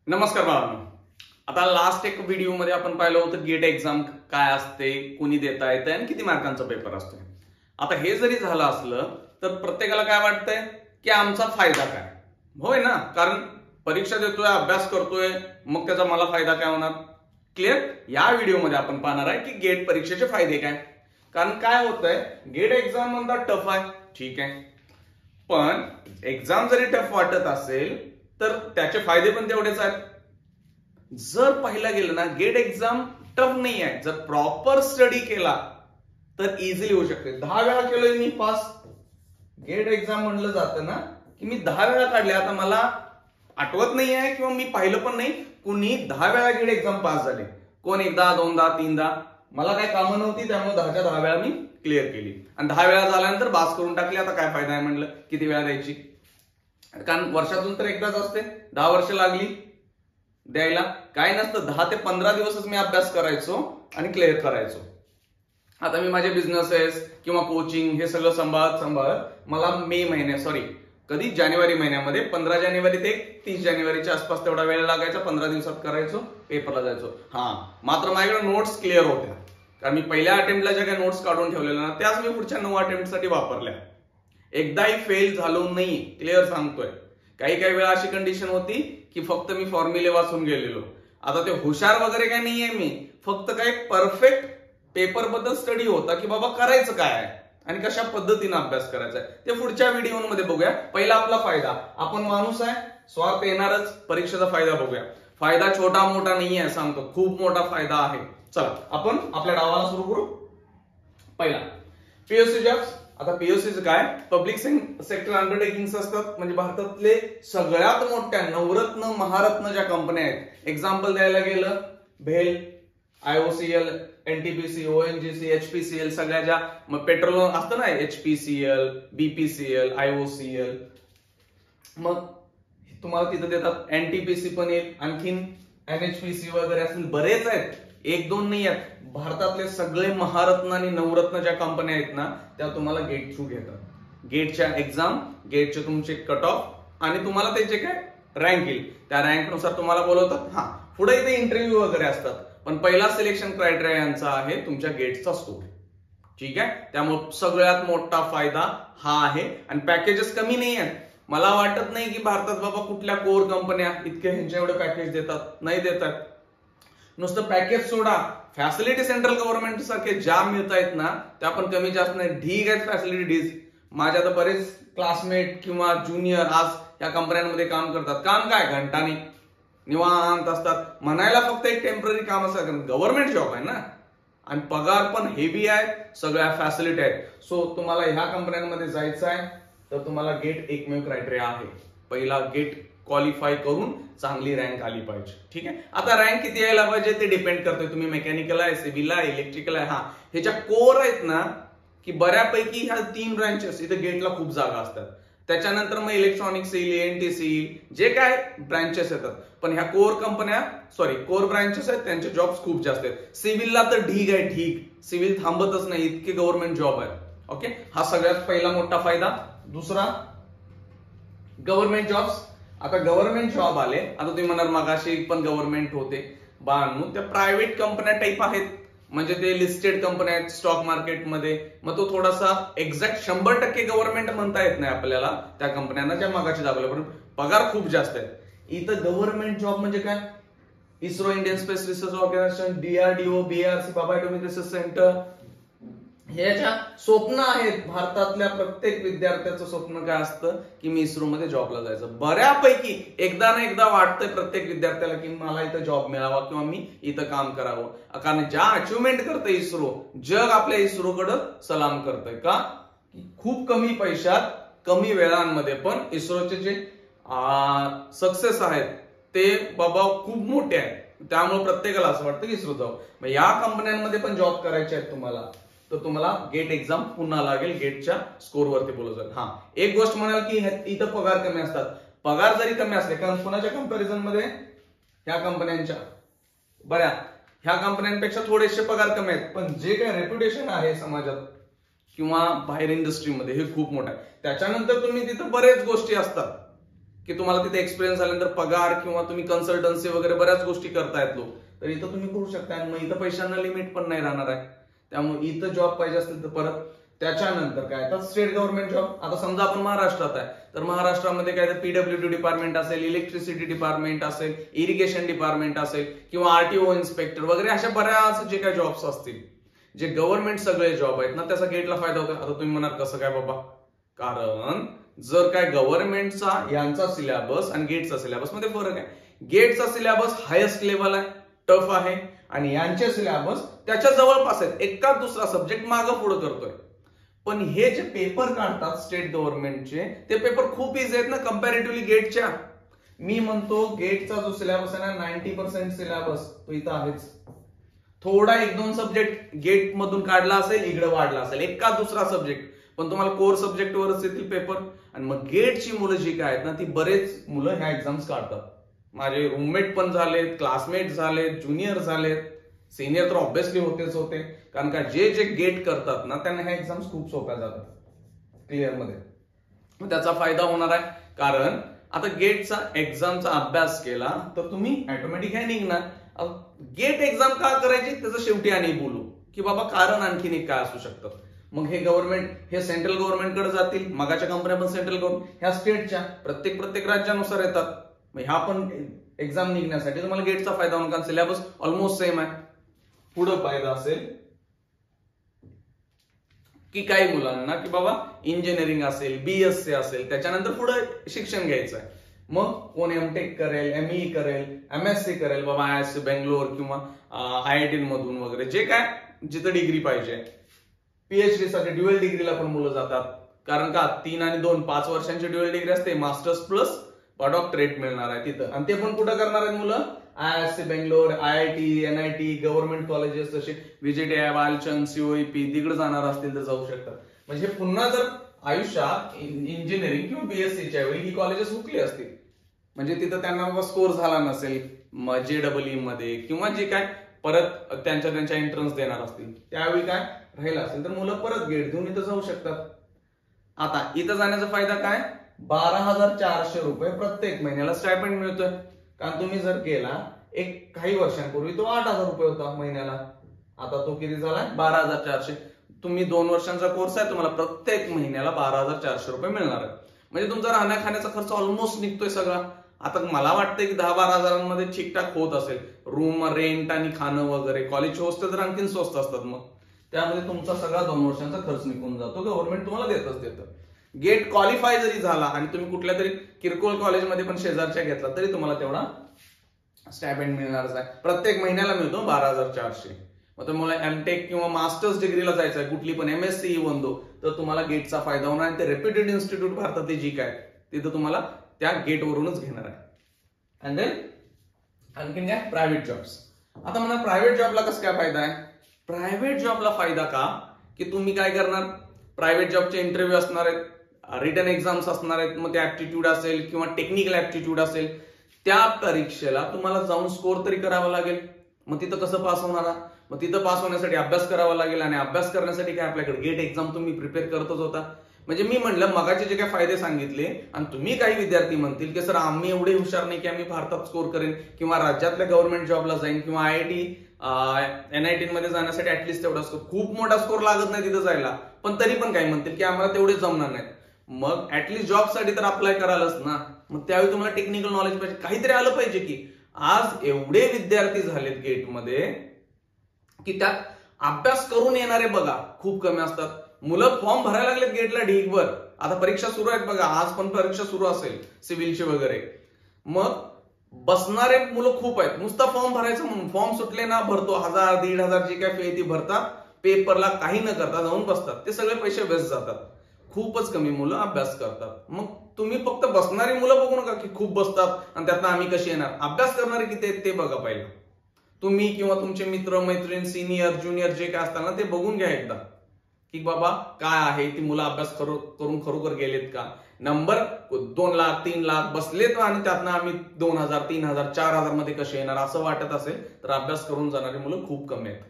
नमस्कार बाळांनो. आता लास्ट एक व्हिडिओ मध्ये आपण पाहिलं होतं गेट एक्झाम काय असते, कोणी देता येते आणि किती मार्कांचा पेपर असतो. आता हे जरी झालं असलं तर प्रत्येकाला काय वाटतंय की आमचा फायदा काय होय ना, कारण परीक्षा देतोय, अभ्यास करतोय, मग त्याचा मला फायदा काय होणार. क्लिअर. या व्हिडिओमध्ये आपण पाहणार आहे की गेट परीक्षेचे फायदे काय. कारण काय होतंय, गेट एक्झाम म्हणता टफ आहे, ठीक आहे, पण एक्झाम जरी टफ वाटत असेल तर त्याचे फायदे पण तेवढेच आहेत. जर पाहिलं गेलं ना, गेट एक्झाम टफ नाही आहे, जर प्रॉपर स्टडी केला तर इझिली होऊ शकते. 10 वेळा केलोय मी पास. गेट एक्झाम म्हणलं जातं ना की मी 10 वेळा काढले. आता मला आठवत नाही आहे किंवा मी पाहिलं पण नाही कुणी 10 वेळा गेट एक्झाम पास झाले. कोण एकदा, दोनदा, तीनदा. मला काय कामं नव्हती त्यामुळे 10च्या 10 वेळा मी क्लिअर केली आणि 10 वेळा झाल्यानंतर पास करून टाकली. आता काय फायदा आहे म्हणलं, किती वेळा द्यायची, कारण वर्षातून तर एकदाच असते. 10 वर्ष लागली द्यायला, काय नसतं. 10 ते 15 दिवसच मी अभ्यास करायचो आणि क्लिअर करायचो. आता मी माझे बिझनेसेस किंवा कोचिंग हे सगळं सांभाळत मला कधी जानेवारी महिन्यामध्ये 15 जानेवारी ते 30 जानेवारीच्या आसपास तेवढा वेळ लागायचा. 15 दिवसात करायचो, पेपरला जायचो. मात्र माझ्याकडे नोट्स क्लिअर होत्या, कारण मी पहिल्या अटेम्प्टला ज्या काही नोट्स काढून ठेवलेल्या ना त्याच मी पुढच्या 9 अटेम्प्टसाठी वापरल्या. एकदाही फेल झालो नाही, क्लिअर सांगतोय. काही वेळा अशी कंडिशन होती की फक्त मी फॉर्म्युले वाचून गेलेलो. आता ते हुशार वगैरे काय नाहीये मी, फक्त काय परफेक्ट पेपर बद्दल स्टडी होता की बाबा करायचं काय आहे आणि कशा पद्धतीने अभ्यास करायचा आहे ते पुढच्या व्हिडिओमध्ये बघूया. पहिला आपला फायदा, आपण माणूस आहे, स्वार्थ येणारच. परीक्षेचा फायदा बघूया. फायदा छोटा मोठा नाही आहे, सांगतो, खूप मोठा फायदा आहे. चला आपण आपल्या डावाला सुरू करू. पहिला, पीएससी जॉब्स. आता पीएससीचं काय, पब्लिक सेक्टर अंडरटेकिंग्स असतात, म्हणजे भारतातले सगळ्यात मोठ्या नवरत्न महारत्न ज्या कंपन्या आहेत. एक्झाम्पल द्यायला गेलं, भेल, आयओसीएल, एनटीपीसी, ओएनजीसी, एचपीसीएल, सगळ्या ज्या पेट्रोल असतं ना, एचपीसीएल, बीपीसीएल, आयओसीएल, मग तुम्हाला तिथं देतात. एनटीपीसी पण येईल, आणखीन एनएचपीसी वगैरे असतील, बरेच आहेत, एक दोन नाही आहेत. भारतातले सगळे महारत्न आणि नवरत्न ज्या कंपन्या आहेत ना त्या तुम्हाला गेट थ्रू घेतात. गेटच्या एक्झाम, गेटचे तुमचे कट ऑफ आणि तुम्हाला त्याचे काय रँक येईल, त्या रँकनुसार तुम्हाला बोलवतात. पुढे इथे इंटरव्ह्यू वगैरे असतात, पण पहिला सिलेक्शन क्रायटेरिया यांचा आहे तुमच्या गेटचा स्कोर, ठीक आहे. त्यामुळे सगळ्यात मोठा फायदा हा आहे. आणि पॅकेजेस कमी नाही आहेत. मला वाटत नाही की भारतात बाबा कुठल्या कोर कंपन्या इतके ह्यांच्या एवढे पॅकेज देतात, नाही देतात. नुसतं पॅकेज सोडा, फॅसिलिटी सेंट्रल गव्हर्नमेंट सारखे ज्या मिळत आहेत ना त्या पण कमी जास्त नाही, ढीग आहेत फॅसिलिटीज. माझ्या तर बरेच क्लासमेट किंवा ज्युनियर आज या कंपन्यांमध्ये काम करतात. काम काय, घंटाने निवांत असतात. म्हणायला फक्त एक टेम्पररी काम असतं, गव्हर्नमेंट जॉब आहे ना, आणि पगार पण हेवी आहे, सगळ्या फॅसिलिटी आहेत. सो तुम्हाला ह्या कंपन्यांमध्ये जायचं आहे तर तुम्हाला गेट एकमेव क्रायटेरिया आहे. पहिला गेट क्वालिफाय करून चांगली रँक आली पाहिजे, ठीक आहे. आता रँक किती यायला पाहिजे ते डिपेंड करतोय, तुम्ही मेकॅनिकल आहे, सिव्हिल आहे, इलेक्ट्रिकल आहे. ह्याच्या कोर आहेत ना की बऱ्यापैकी ह्या 3 ब्रँचेस इथे गेटला खूप जागा असतात. त्याच्यानंतर मग इलेक्ट्रॉनिक्स येईल, एएनटीसी येईल, जे काय ब्रँचेस येतात. पण ह्या कोर ब्रँचेस आहेत त्यांचे जॉब्स खूप जास्त आहेत. सिव्हिलला तर ढीग आहे, ढीग. सिव्हिल थांबतच नाही, इतके गव्हर्नमेंट जॉब आहेत. ओके, हा सगळ्यात पहिला मोठा फायदा. दुसरा, गव्हर्नमेंट जॉब्स. आता गव्हर्नमेंट जॉब आले, आता तुम्ही म्हणाल मगाशी पण गव्हर्नमेंट होते. बाळांनो, त्या प्रायव्हेट कंपन्या टाईप आहेत, म्हणजे ते लिस्टेड कंपन्या आहेत स्टॉक मार्केटमध्ये. मग तो थोडासा एक्झॅक्ट 100% गव्हर्नमेंट म्हणता येत नाही आपल्याला त्या कंपन्यांना ज्या मागाशी दाखवल्या, पण पगार खूप जास्त आहेत. इथं गव्हर्नमेंट जॉब म्हणजे काय, ISRO, Indian space research organisation, DRDO, BRC, Bhabha atomic research centre, ह्याच्या स्वप्न आहेत. भारतातल्या प्रत्येक विद्यार्थ्याचं स्वप्न काय असतं की मी इस्रो मध्ये जॉबला जायचं. बऱ्यापैकी एकदा ना एकदा वाटतंय प्रत्येक विद्यार्थ्याला की मला इथं जॉब मिळावा किंवा मी इथं काम करावं. कारण ज्या अचिव्हमेंट करतंय इस्रो, जग आपल्या इस्रोकडे सलाम करतंय. का, खूप कमी पैशात कमी वेळांमध्ये पण इस्रोचे जे सक्सेस आहेत ते बाबा खूप मोठे आहेत. त्यामुळे प्रत्येकाला असं वाटतं की इस्रो जावं. मग या कंपन्यांमध्ये पण जॉब करायचे आहेत तुम्हाला, तर तुम्हाला गेट एक्झाम पुन्हा लागेल, गेटच्या स्कोर वरती बोलवलं. एक गोष्ट म्हणाल की इथं पगार कमी असतात. पगार जरी कमी असले, कारण कुणाच्या कंपॅरिझन मध्ये ह्या कंपन्यांच्या बऱ्या, ह्या कंपन्यांपेक्षा थोडेसे पगार कमी आहेत, पण जे काय रेप्युटेशन आहे समाजात किंवा बाहेर इंडस्ट्रीमध्ये हे खूप मोठं आहे. त्याच्यानंतर तुम्ही तिथं बरेच गोष्टी असतात की तुम्हाला तिथे एक्सपिरियन्स झाल्यानंतर पगार किंवा तुम्ही कन्सल्टन्सी वगैरे बऱ्याच गोष्टी करतायत लोक, तर इथं तुम्ही करू शकता. आणि मग इथं पैशांना लिमिट पण नाही राहणार आहे. त्यामुळे इथं जॉब पाहिजे असतील तर परत त्याच्यानंतर काय तर स्टेट गव्हर्नमेंट जॉब. आता समजा आपण महाराष्ट्रात आहे, तर महाराष्ट्रामध्ये काय तर पीडब्ल्यूडी डिपार्टमेंट असेल, इलेक्ट्रिसिटी डिपार्टमेंट असेल, इरिगेशन डिपार्टमेंट असेल किंवा आरटीओ इन्स्पेक्टर वगैरे अशा बऱ्याच जे काही जॉब्स असतील, जे गव्हर्नमेंट सगळे जॉब आहेत ना, त्याचा गेटला फायदा होतो. आता तुम्ही म्हणाल कसं काय बाबा, कारण जर काय गव्हर्नमेंटचा यांचा सिलेबस आणि गेटचा सिलेबस मध्ये फरक आहे. गेटचा सिलेबस हायेस्ट लेवल आहे, टफ आहे, आणि यांचे सिलेबस त्याच्या जवळपास आहेत, एका दुसरा सब्जेक्ट मागं पुढे करतोय. पण हे जे पेपर काढतात स्टेट गव्हर्नमेंटचे, ते पेपर खूप इझी आहेत ना कम्पॅरेटिव्हली गेटच्या. मी म्हणतो गेटचा जो सिलेबस आहे ना, 90% सिलेबस तो इथं आहेच. थोडा 1-2 सब्जेक्ट गेट मधून काढला असेल, इकडे वाढला असेल एका दुसरा सब्जेक्ट, पण तुम्हाला कोर सब्जेक्ट वरच येतील पेपर. आणि मग गेटची मुलं जी काय आहेत ना, ती बरेच मुलं ह्या एक्झाम्स काढतात. माझे रूममेट पण झालेत, क्लासमेट झालेत, ज्युनियर झालेत, सिनियर तर ऑब्व्हियसली होतेच होते. कारण का जे जे गेट करतात ना, त्यांना ह्या एक्झाम्स खूप सोप्या जातात क्लिअर मध्ये. मग त्याचा फायदा होणार आहे. कारण आता गेटचा एक्झामचा अभ्यास केला तर तुम्ही ऑटोमॅटिक हे निघणार. गेट एक्झाम का करायची त्याचं शेवटी आणि बोलू की बाबा कारण आणखीन एक काय असू शकतं. मग हे गव्हर्नमेंट, हे सेंट्रल गव्हर्नमेंटकडे जातील, मगाच्या कंपन्या पण सेंट्रल गव्हर्नमेंट, ह्या स्टेटच्या प्रत्येक राज्यानुसार येतात. मग ह्या पण एक्झाम निघण्यासाठी तुम्हाला गेटचा फायदा होणार, कारण सिलेबस ऑलमोस्ट सेम आहे. पुढे फायदा असेल की काही मुलांना की बाबा इंजिनिअरिंग असेल, बीएससी असेल, त्याच्यानंतर पुढे शिक्षण घ्यायचं आहे. मग कोण एमटेक करेल, एमई करेल, एमएससी करेल, बाबा आयआयसी बेंगलोर किंवा आयआयटी मधून वगैरे, जे काय जिथं डिग्री पाहिजे. पीएचडी साठी ड्युअल डिग्रीला पण मुलं जातात. कारण का 3 आणि 2 5 वर्षांची ड्युअल डिग्री असते, मास्टर्स प्लस डॉक्टरेट मिळणार आहे तिथं. आणि ते पण कुठं करणार आहेत मुलं, IISc Bangalore, IIT, NIT, government colleges जसे व्हीजीटीआय, वालचंद, सीओईपी तिकडे जाणार असतील तर जाऊ शकतात. म्हणजे पुन्हा जर आयुष्यात इंजिनिअरिंग किंवा बीएससीच्या वेळी ही कॉलेजेस हुकली असतील, म्हणजे तिथं त्यांना स्कोर झाला नसेल जेडब्ल्यू मध्ये किंवा जे काय परत त्यांच्या एंट्रन्स देणार असतील, त्यावेळी काय राहिलं असेल तर मुलं परत गेट देऊन इथं जाऊ शकतात. आता इथं जाण्याचा फायदा काय, 12,400 रुपये प्रत्येक महिन्याला स्टायपेंड मिळतोय. कारण तुम्ही जर केला काही वर्षांपूर्वी तो 8,000 रुपये होता महिन्याला, आता तो किती झालाय 12,400. तुम्ही 2 वर्षांचा कोर्स आहे, तुम्हाला प्रत्येक महिन्याला 12,400 रुपये मिळणार आहे. म्हणजे तुमचा राहण्या खाण्याचा खर्च ऑलमोस्ट निघतोय सगळा. आता मला वाटतंय की 10-12 हजारांमध्ये ठीकठाक होत असेल, रूम रेंट आणि खाणं वगैरे. कॉलेजचे हॉस्टेल तर आणखीन स्वस्त असतात, मग त्यामध्ये तुमचा सगळा 2 वर्षांचा खर्च निघून जातो. गव्हर्नमेंट तुम्हाला देतच देतं. गेट क्वालिफाय जरी झाला आणि तुम्ही कुठल्या तरी किरकोळ कॉलेजमध्ये पण शेजारच्या घेतला तरी तुम्हाला तेवढा स्टायपेंड मिळणारच आहे. प्रत्येक महिन्याला मिळतो 12,400. मग तुम्हाला एमटेक किंवा मास्टर्स डिग्रीला जायचं आहे, कुठली पण एमएससी इव्हन दो, तर तुम्हाला गेटचा फायदा होणार. आणि ते रेप्युटेड इन्स्टिट्यूट भारतातली जी काय तिथं तुम्हाला त्या गेटवरूनच घेणार आहे. आणि देन आणखीन काय, प्रायव्हेट जॉब्स. आता मला प्रायव्हेट जॉबला कसं काय फायदा आहे. प्रायव्हेट जॉबला फायदा का, की तुम्ही काय करणार, प्रायव्हेट जॉबचे इंटरव्ह्यू असणार आहेत, रिटन एक्झाम्स असणार आहेत, मग ते ऍप्टिट्यूड असेल किंवा टेक्निकल ऍप्टिट्यूड असेल, त्या परीक्षेला तुम्हाला जाऊन स्कोर तरी करावा लागेल. मग तिथं कसं पास होणार, मग तिथं पास होण्यासाठी अभ्यास करावा लागेल. आणि अभ्यास करण्यासाठी काय आपल्याकडे गेट एक्झाम तुम्ही प्रिपेअर करतच होता. म्हणजे मी म्हणलं मगाचे जे काही फायदे सांगितले, आणि तुम्ही काही विद्यार्थी म्हणतील की सर आम्ही एवढे हुशार नाही की आम्ही भारतात स्कोर करेन किंवा राज्यातल्या गव्हर्नमेंट जॉबला जाईन किंवा आयआयटी एनआयटी मध्ये जाण्यासाठी ऍटलिस्ट तेवढा स्कोर, खूप मोठा स्कोर लागत नाही तिथं जायला, पण तरी पण काही म्हणतील की आम्हाला तेवढे जमणार नाहीत. मग ऍटलिस्ट जॉब साठी तर अप्लाय करालच ना. मग त्यावेळी तुम्हाला टेक्निकल नॉलेज पाहिजे, काहीतरी आलं पाहिजे. की आज एवढे विद्यार्थी झालेत गेटमध्ये की त्यात अभ्यास करून येणारे बघा खूप कमी असतात. मुलं फॉर्म भरायला लागलेत गेटला ढीगभर. आता परीक्षा सुरू आहेत बघा, आज पण परीक्षा सुरू असेल सिव्हिलची वगैरे. मग बसणारे मुलं खूप आहेत, नुसता फॉर्म भरायचं म्हणून. फॉर्म सुटले ना, भरतो 1,000-1,500 जी काय फी ती भरतात, पेपरला काही न करता जाऊन बसतात. ते सगळे पैसे वेस्ट जातात. खूपच कमी मुलं अभ्यास करतात. मग तुम्ही फक्त बसणारी मुलं बघू नका की खूप बसतात आणि त्यातनं आम्ही कशी येणार. अभ्यास करणारे किती आहेत ते बघा पहिलं. तुम्ही किंवा तुमचे मित्र मैत्रीण, सिनियर ज्युनियर जे काय असतात ना, ते बघून घ्या एकदा की बाबा काय आहे, ती मुलं अभ्यास करून खरोखर गेलेत का. नंबर 2 लाख 3 लाख बसलेत आणि त्यातनं आम्ही 2,000 3,000 4,000 मध्ये कसे येणार असं वाटत असेल तर अभ्यास करून जाणारी मुलं खूप कमी आहेत.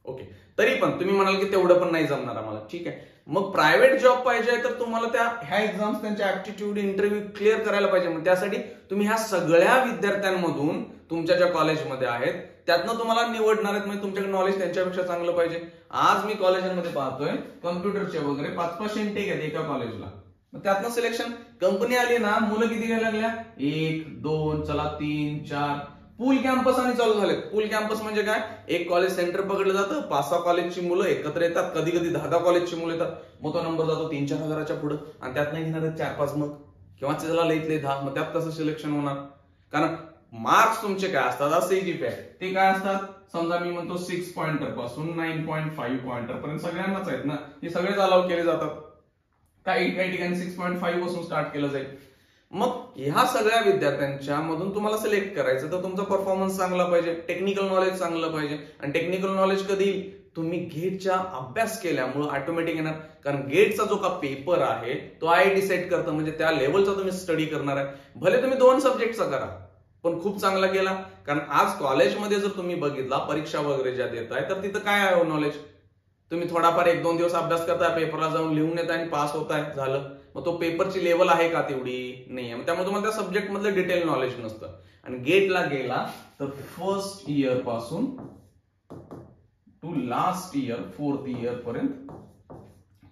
ओके, तरी पण तुम्ही म्हणाल की तेवढं पण नाही जमणार आम्हाला, ठीक आहे. मग प्रायव्हेट जॉब पाहिजे तर तुम्हाला ह्या एक्झाम्स, त्यांच्या ऍप्टिट्यूड इंटरव्ह्यू क्लिअर करायला पाहिजे. मग त्यासाठी तुम्ही ह्या सगळ्या विद्यार्थ्यांमधून तुमच्या ज्या कॉलेजमध्ये आहेत त्यातनं तुम्हाला निवडणार आहेत. म्हणजे तुमच्याकडे नॉलेज त्यांच्यापेक्षा चांगलं पाहिजे. आज मी कॉलेजांमध्ये पाहतोय कॉम्प्युटरचे वगैरे 5-5 इनटेक आहेत एका कॉलेजला. मग त्यातनं सिलेक्शन, कंपनी आली ना, मुलं किती घ्यायला लागल्या, 1, 2, चला 3, 4. पूल कॅम्पस आणि चालू झाले. पूल कॅम्पस म्हणजे काय, एक कॉलेज सेंटर पकडलं जातं, 5-6 कॉलेजची मुलं एकत्र येतात, कधी कधी 10-10 कॉलेजची मुलं येतात. मग तो नंबर जातो 3-4 हजाराच्या पुढे, आणि त्यात नाही घेणार 4-5 मग, किंवा त्याला लईत लई 10. मग त्यात कसं सिलेक्शन होणार, कारण मार्क्स तुमचे काय असतात, सीजीपीए ते काय असतात. समजा मी म्हणतो 6 पॉइंटर पासून 9.5 पॉइंटर पर्यंत सगळ्यांनाच आहेत ना, हे सगळेच अलाउ केले जातात. काही ठिकाणी 6.5 पासून स्टार्ट केलं जाईल. मग ह्या सगळ्या विद्यार्थ्यांच्या मधून तुम्हाला सिलेक्ट करायचं, तर तुमचा परफॉर्मन्स चांगला पाहिजे, टेक्निकल नॉलेज चांगलं पाहिजे. आणि टेक्निकल नॉलेज कधी, तुम्ही गेटच्या अभ्यास केल्यामुळे ऑटोमॅटिक येणार. कारण गेटचा जो का पेपर आहे तो IIT सेट करतं, म्हणजे त्या लेवलचा तुम्ही स्टडी करणार आहे. भले तुम्ही 2 सब्जेक्टचा करा पण खूप चांगला केला. कारण आज कॉलेजमध्ये जर तुम्ही बघितला, परीक्षा वगैरे ज्या देताय, तर तिथं काय आहे नॉलेज, तुम्ही थोडाफार 1-2 दिवस अभ्यास करताय, पेपरला जाऊन लिहून येताय आणि पास होताय, झालं. मग तो पेपरची लेवल आहे का तेवढी नाहीये. त्यामुळे तुम्हाला त्या सब्जेक्ट मधलं डिटेल नॉलेज नसतं. आणि गेटला गेला तर फर्स्ट इयर पासून to last year 4th year पर्यंत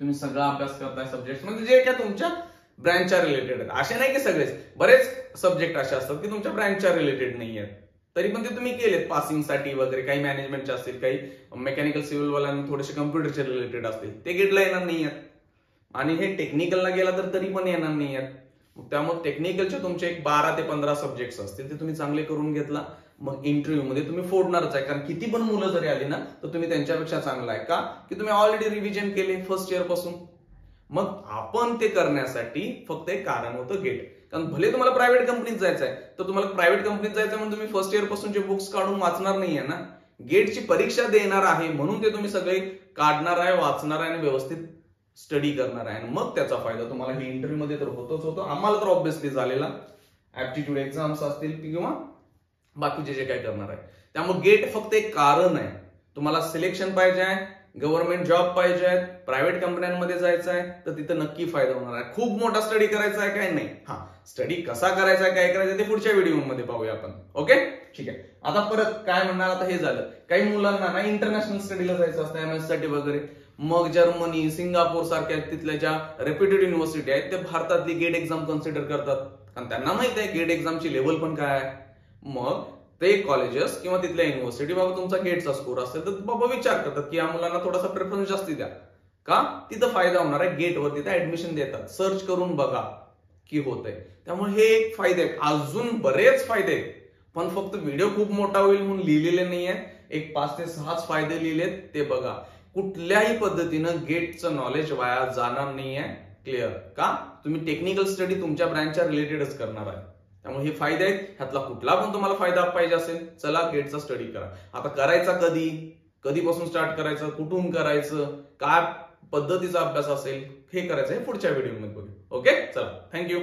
तुम्ही सगळा अभ्यास करताय सब्जेक्ट, म्हणजे जे काय तुमच्या ब्रँचच्या रिलेटेड आहेत. असे नाही की सगळेच, बरेच सब्जेक्ट असे असतात की तुमच्या ब्रँचच्या रिलेटेड नाही आहेत, तरी पण ते तुम्ही केलेत पासिंगसाठी वगैरे. काही मॅनेजमेंटचे असतील, काही मेकॅनिकल सिव्हिल वाल्यांना थोडेसे कम्प्युटरचे रिलेटेड असतील, ते गेटला येणार नाही आहेत. आणि हे टेक्निकलला गेला तर तरी पण येणार नाही आहेत. त्यामुळे टेक्निकलचे तुमचे 12 ते 15 सब्जेक्ट्स असतील, ते तुम्ही चांगले करून घेतला, मग इंटरव्ह्यू मध्ये तुम्ही फोडणारच आहे. कारण किती पण मुलं जरी आली ना, तर तुम्ही त्यांच्यापेक्षा चांगला आहे. का की तुम्ही ऑलरेडी रिव्हिजन केले फर्स्ट इयर पासून. मग आपण ते करण्यासाठी फक्त एक कारण होतं गेट. कारण भले तुम्हाला प्रायव्हेट कंपनीत जायचं आहे, तर तुम्हाला प्रायव्हेट कंपनीत जायचं म्हणून तुम्ही फर्स्ट इयर पासूनचे बुक्स काढून वाचणार नाहीये ना, गेटची परीक्षा देणार आहे म्हणून ते तुम्ही सगळे काढणार आहे, वाचणार आहे आणि व्यवस्थित स्टडी करणार आहे. मग त्याचा फायदा तुम्हाला हे इंटरव्ह्यू मध्ये तर होतोच होतो. आम्हाला तर ऑब्व्हियसली झालेला, ऍप्टिट्यूड एक्झाम्स असतील किंवा बाकीचे जे काय करणार आहे. त्यामुळे गेट फक्त एक कारण आहे. तुम्हाला सिलेक्शन पाहिजे आहे, गव्हर्नमेंट जॉब पाहिजे आहेत, प्रायव्हेट कंपन्यांमध्ये जायचं आहे, तर तिथं नक्की फायदा होणार आहे. खूप मोठा स्टडी करायचा आहे काय नाही, स्टडी कसा करायचा आहे, काय करायचं ते पुढच्या व्हिडिओमध्ये पाहूया आपण. ओके, ठीक आहे. आता परत काय म्हणणार, आता हे झालं. काही मुलांना ना इंटरनॅशनल स्टडीला जायचं असतं, MS साठी वगैरे. मग जर्मनी, सिंगापूर सारख्या तिथल्या ज्या रेप्युटेड युनिव्हर्सिटी आहेत, ते भारतातली गेट एक्झाम कन्सिडर करतात. कारण त्यांना माहित आहे गेट एक्झामची लेवल पण काय आहे. मग ते कॉलेजेस किंवा तिथल्या युनिव्हर्सिटी, बाबा तुमचा गेटचा स्कोर असेल तर बाबा विचार करतात की या मुलांना थोडासा प्रेफरन्स जास्ती द्या. का, तिथं फायदा होणार आहे. गेटवर तिथं ऍडमिशन देतात, सर्च करून बघा की होतंय. त्यामुळे हे एक फायदे आहेत. अजून बरेच फायदे आहेत, पण फक्त व्हिडिओ खूप मोठा होईल म्हणून लिहिलेले नाहीये. एक 5 ते 6 फायदे लिहिलेत, ते बघा. कुठल्याही पद्धतीनं गेटचं नॉलेज वाया जाणार नाहीये. क्लिअर, का तुम्ही टेक्निकल स्टडी तुमच्या ब्रँचच्या रिलेटेडच करणार आहे. त्यामुळे हे फायदे आहेत. ह्यातला कुठला पण तुम्हाला फायदा पाहिजे असेल, चला गेटचा स्टडी करा. आता करायचा कधीपासून स्टार्ट करायचं, कुठून करायचं, काय पद्धतीचा अभ्यास असेल, हे करायचं हे पुढच्या व्हिडिओमध्ये बघू. ओके, चला, थँक्यू.